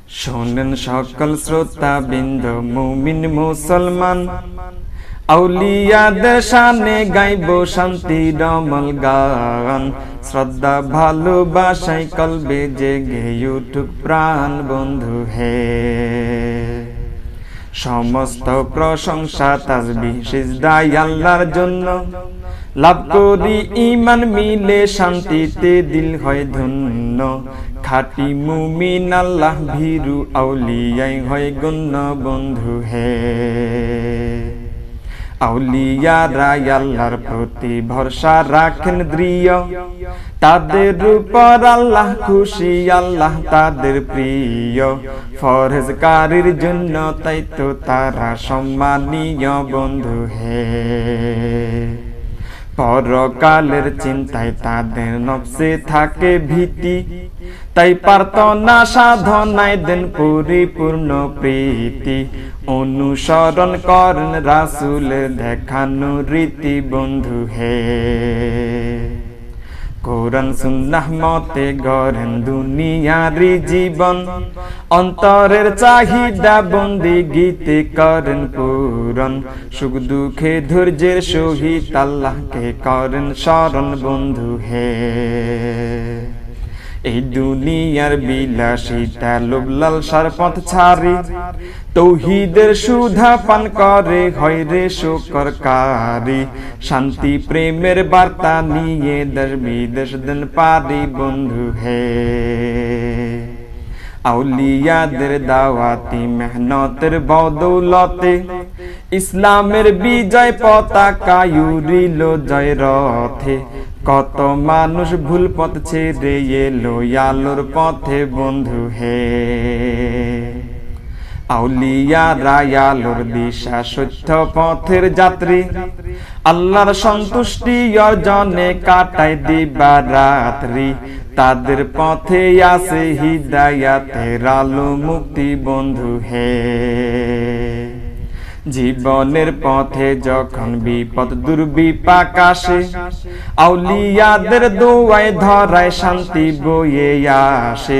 শোনেন সকল শ্রোতা বিন্দ মুমিন মুসলমান, আউলিয়াদের শানে গাইব শান্তি রমল গান। শ্রদ্ধা ভালোবাসায় কলবে জেগে উঠুক প্রাণ বন্ধু হে। সমস্ত প্রশংসা তাসবিহ সিজদায় আল্লাহর জন্য, লাভ করি ঈমান মিলে শান্তিতে দিল হয় ধন্য। খাঁটি মুমিন আল্লাহ ভীরু আউলিয়াই হয় গণ্য বন্ধু হে। আউলিয়ারা আল্লাহর প্রতি ভরসা রাখেন দৃঢ়, তাদের উপর আল্লাহ খুশি, আল্লাহ তাদের প্রিয়। ফরজকারীর জন্য তাই তো তারা সম্মানীয় বন্ধু হে। পরকালের চিন্তায় তাদের নফসে থাকে ভীতি, তাই প্রার্থনা সাধনায় দেন পরিপূর্ণ প্রীতি। অনুসরণ করেন রাসূলের দেখানো রীতি বন্ধু হে। কোরআন সুন্নাহ মতে গড়েন দুনিয়ারি জীবন, অন্তরের চাহিদা বন্দিগিতে করেন পূরণ। সুখ দুঃখে ধৈর্যের সহিত আল্লাহকে করেন স্মরণ বন্ধু হে। এই দুনিয়ার বিলাসিতা লোভ লালসার পথ ছাড়ি, তৌহিদের সুধা পান করে হয় রে শুকরকারী। শান্তি প্রেমের বার্তা নিয়ে দেশ বিদেশ দেন পারি বন্ধু হে। আউলিয়াদের দাওয়াতি মেহনতের বদৌলতে, ইসলামের বিজয় পতাকা উড়িল জয় রথে। কত মানুষ ভুল পথ ছেড়ে এলো আলোর পথে বন্ধু হে। আউলিয়ারা আলোর দিশা সত্য পথের যাত্রী, আল্লাহর সন্তুষ্টি অর্জনে কাটায় দিবা রাত্রি। তাদের পথে আছে হিদায়াতের আলো মুক্তি বন্ধু হে। জীবনের পথে যখন বিপদ দুর্বিপাক আসে, আউলিয়াদের দোয়ায় ধরায় শান্তি বয়ে আসে।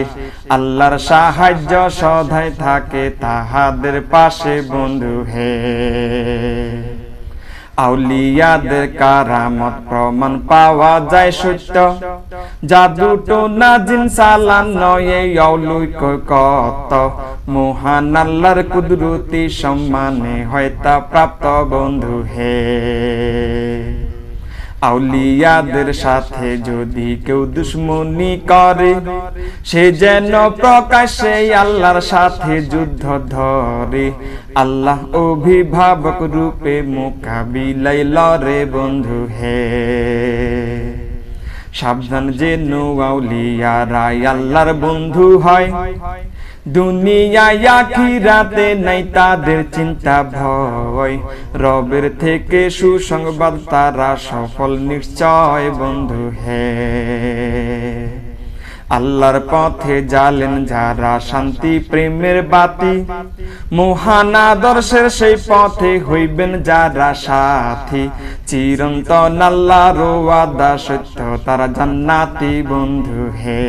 আল্লাহর সাহায্য সদাই থাকে তাহাদের পাশে বন্ধু হে। আউলিয়াদের কারামত প্রমাণ পাওয়া যায় সত্য, জাদু টোনা জিন সালান নয় অলৌকিক কত। মহান আল্লাহর কুদরতি সম্মানে হয় তা প্রাপ্ত বন্ধু হে। আউলিয়াদের সাথে যদি কেউ দুশ্মনী করে, সে যেন প্রকাশ্যে আল্লাহর সাথে যুদ্ধ ধরে। আল্লাহ অভিভাবক রূপে মোকাবিলায় লড়ে বন্ধু হে। সাবধান যেন আউলিয়ারা আল্লাহর বন্ধু হয়, দুনিয়ায় আখিরাতে নাই তাদের চিন্তা ভয়। রবের থেকে সুসংবাদ তারা সফল নিশ্চয় বন্ধু হে। আল্লাহর পথে জ্বালেন যারা শান্তি প্রেমের বাতি, মহান আদর্শের সেই পথে হইবেন যারা সাথী। চিরন্তন আল্লাহর ওয়াদা সত্য, তারা জান্নাতি বন্ধু হে।